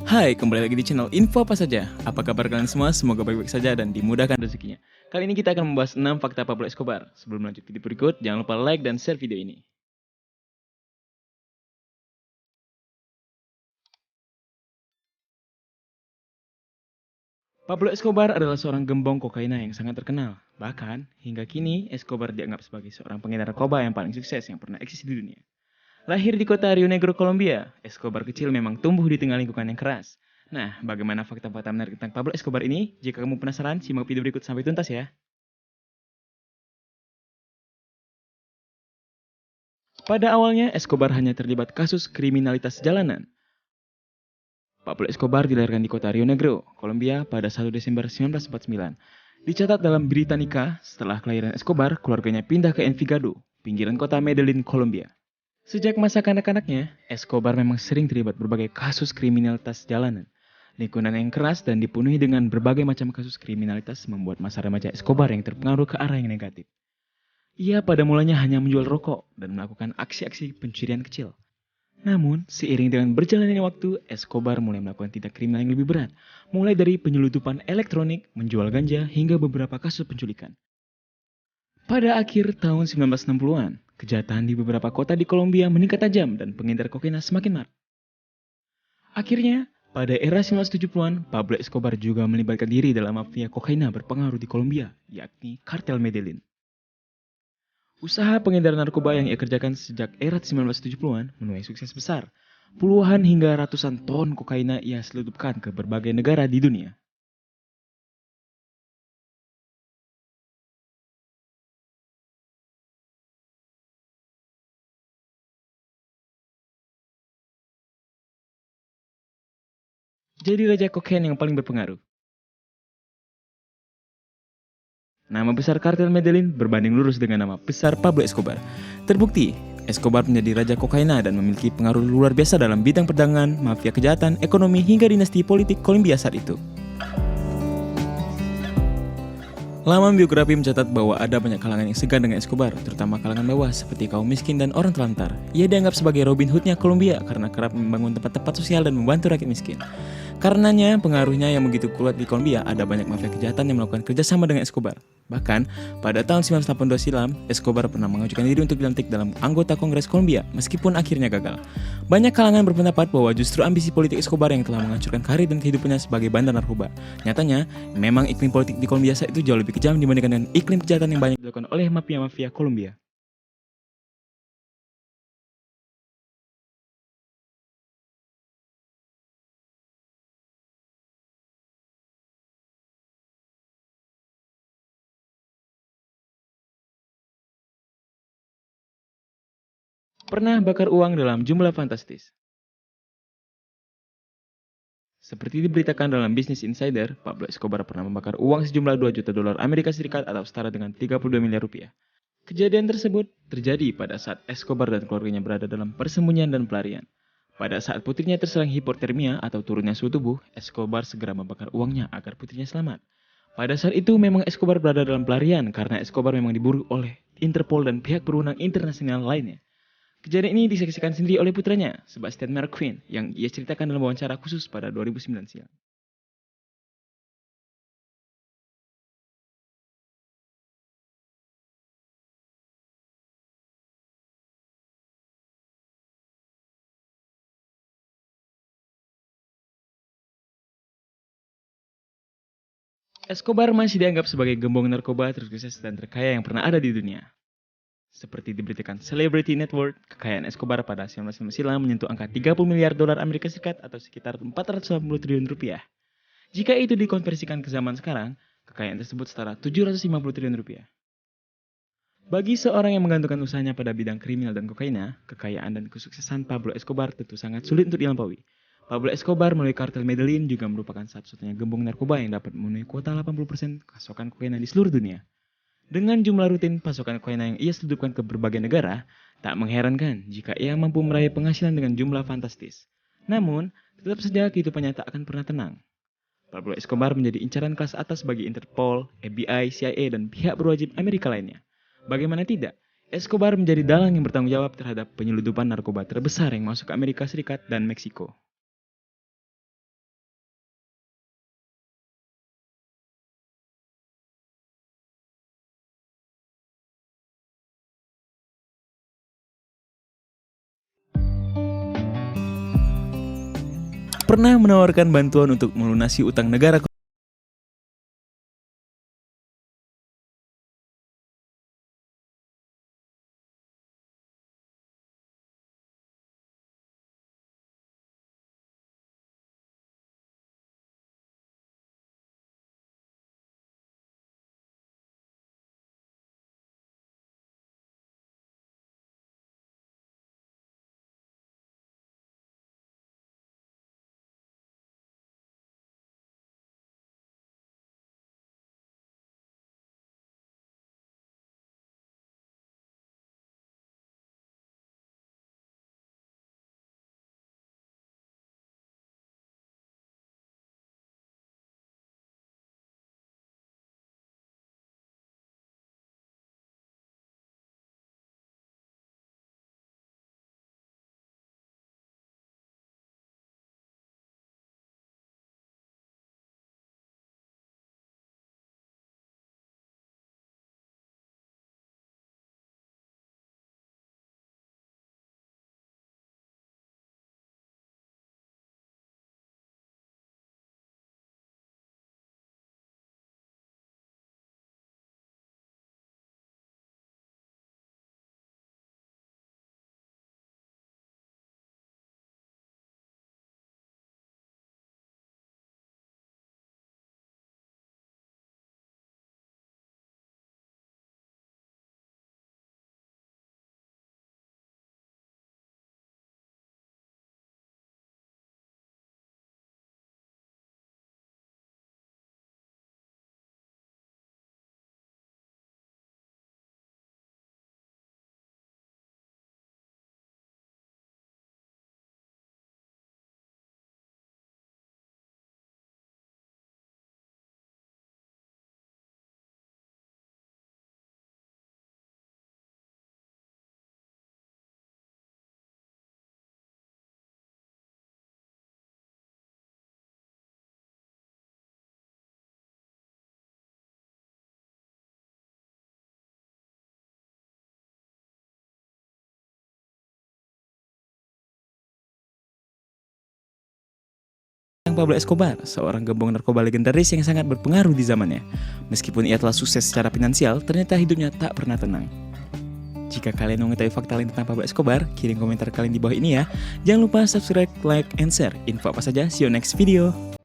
Hai, kembali lagi di channel Info Apa Saja. Apa kabar kalian semua? Semoga baik-baik saja dan dimudahkan rezekinya. Kali ini kita akan membahas 6 fakta Pablo Escobar. Sebelum lanjut video berikut, jangan lupa like dan share video ini. Pablo Escobar adalah seorang gembong kokaina yang sangat terkenal. Bahkan, hingga kini, Escobar dianggap sebagai seorang pengedar narkoba yang paling sukses yang pernah eksis di dunia. Lahir di kota Rio Negro, Kolombia, Escobar kecil memang tumbuh di tengah lingkungan yang keras. Nah, bagaimana fakta-fakta menarik tentang Pablo Escobar ini? Jika kamu penasaran, simak video berikut sampai tuntas ya. Pada awalnya, Escobar hanya terlibat kasus kriminalitas jalanan. Pablo Escobar dilahirkan di kota Rio Negro, Kolombia pada 1 Desember 1949. Dicatat dalam Britannica, setelah kelahiran Escobar, keluarganya pindah ke Envigado, pinggiran kota Medellin, Kolombia. Sejak masa kanak-kanaknya, Escobar memang sering terlibat berbagai kasus kriminalitas jalanan. Lingkungan yang keras dan dipenuhi dengan berbagai macam kasus kriminalitas membuat masa remaja Escobar yang terpengaruh ke arah yang negatif. Ia pada mulanya hanya menjual rokok dan melakukan aksi-aksi pencurian kecil. Namun, seiring dengan berjalannya waktu, Escobar mulai melakukan tindak kriminal yang lebih berat, mulai dari penyeludupan elektronik, menjual ganja, hingga beberapa kasus penculikan. Pada akhir tahun 1960-an, kejahatan di beberapa kota di Kolombia meningkat tajam dan pengedar kokaina semakin marak. Akhirnya, pada era 1970-an, Pablo Escobar juga melibatkan diri dalam mafia kokaina berpengaruh di Kolombia, yakni Kartel Medellin. Usaha pengedaran narkoba yang ia kerjakan sejak era 1970-an menuai sukses besar. Puluhan hingga ratusan ton kokaina ia seludupkan ke berbagai negara di dunia. Jadi raja kokain yang paling berpengaruh. Nama besar kartel Medellin berbanding lurus dengan nama besar Pablo Escobar. Terbukti, Escobar menjadi raja kokaina dan memiliki pengaruh luar biasa dalam bidang perdagangan, mafia kejahatan, ekonomi, hingga dinasti politik Kolombia saat itu. Laman biografi mencatat bahwa ada banyak kalangan yang segan dengan Escobar, terutama kalangan bawah seperti kaum miskin dan orang terlantar. Ia dianggap sebagai Robin Hood-nya Kolombia karena kerap membangun tempat-tempat sosial dan membantu rakyat miskin. Karenanya, pengaruhnya yang begitu kuat di Kolombia, ada banyak mafia kejahatan yang melakukan kerjasama dengan Escobar. Bahkan, pada tahun 1982 silam, Escobar pernah mengajukan diri untuk dilantik dalam anggota Kongres Kolombia, meskipun akhirnya gagal. Banyak kalangan berpendapat bahwa justru ambisi politik Escobar yang telah menghancurkan karir dan kehidupannya sebagai bandar narkoba. Nyatanya, memang iklim politik di Kolombia saat itu jauh lebih kejam dibandingkan dengan iklim kejahatan yang banyak dilakukan oleh mafia-mafia Kolombia. Pernah bakar uang dalam jumlah fantastis. Seperti diberitakan dalam Business Insider, Pablo Escobar pernah membakar uang sejumlah 2 juta dolar Amerika Serikat atau setara dengan 32 miliar rupiah. Kejadian tersebut terjadi pada saat Escobar dan keluarganya berada dalam persembunyian dan pelarian. Pada saat putrinya terserang hipotermia atau turunnya suhu tubuh, Escobar segera membakar uangnya agar putrinya selamat. Pada saat itu memang Escobar berada dalam pelarian karena Escobar memang diburu oleh Interpol dan pihak berwenang internasional lainnya. Kejadian ini disaksikan sendiri oleh putranya, Sebastian Marquin, yang ia ceritakan dalam wawancara khusus pada 2009 silam. Escobar masih dianggap sebagai gembong narkoba tersukses dan terkaya yang pernah ada di dunia. Seperti diberitakan Celebrity Network, kekayaan Escobar pada 1990 silam menyentuh angka 30 miliar dolar Amerika Serikat atau sekitar 480 triliun rupiah. Jika itu dikonversikan ke zaman sekarang, kekayaan tersebut setara 750 triliun rupiah. Bagi seorang yang menggantungkan usahanya pada bidang kriminal dan kokaina, kekayaan dan kesuksesan Pablo Escobar tentu sangat sulit untuk dilampaui. Pablo Escobar melalui kartel Medellin juga merupakan satu-satunya gembong narkoba yang dapat memenuhi kuota 80% pasokan kokaina di seluruh dunia. Dengan jumlah rutin pasokan kokaina yang ia seludupkan ke berbagai negara, tak mengherankan jika ia mampu meraih penghasilan dengan jumlah fantastis. Namun, tetap saja kehidupannya tak akan pernah tenang. Pablo Escobar menjadi incaran kelas atas bagi Interpol, FBI, CIA, dan pihak berwajib Amerika lainnya. Bagaimana tidak, Escobar menjadi dalang yang bertanggung jawab terhadap penyeludupan narkoba terbesar yang masuk ke Amerika Serikat dan Meksiko. pernah menawarkan bantuan untuk melunasi utang negara. Pablo Escobar, seorang gembong narkoba legendaris yang sangat berpengaruh di zamannya. Meskipun ia telah sukses secara finansial, ternyata hidupnya tak pernah tenang. Jika kalian mengetahui fakta lain tentang Pablo Escobar, kirim komentar kalian di bawah ini ya. Jangan lupa subscribe, like, and share. Info apa saja, see you next video.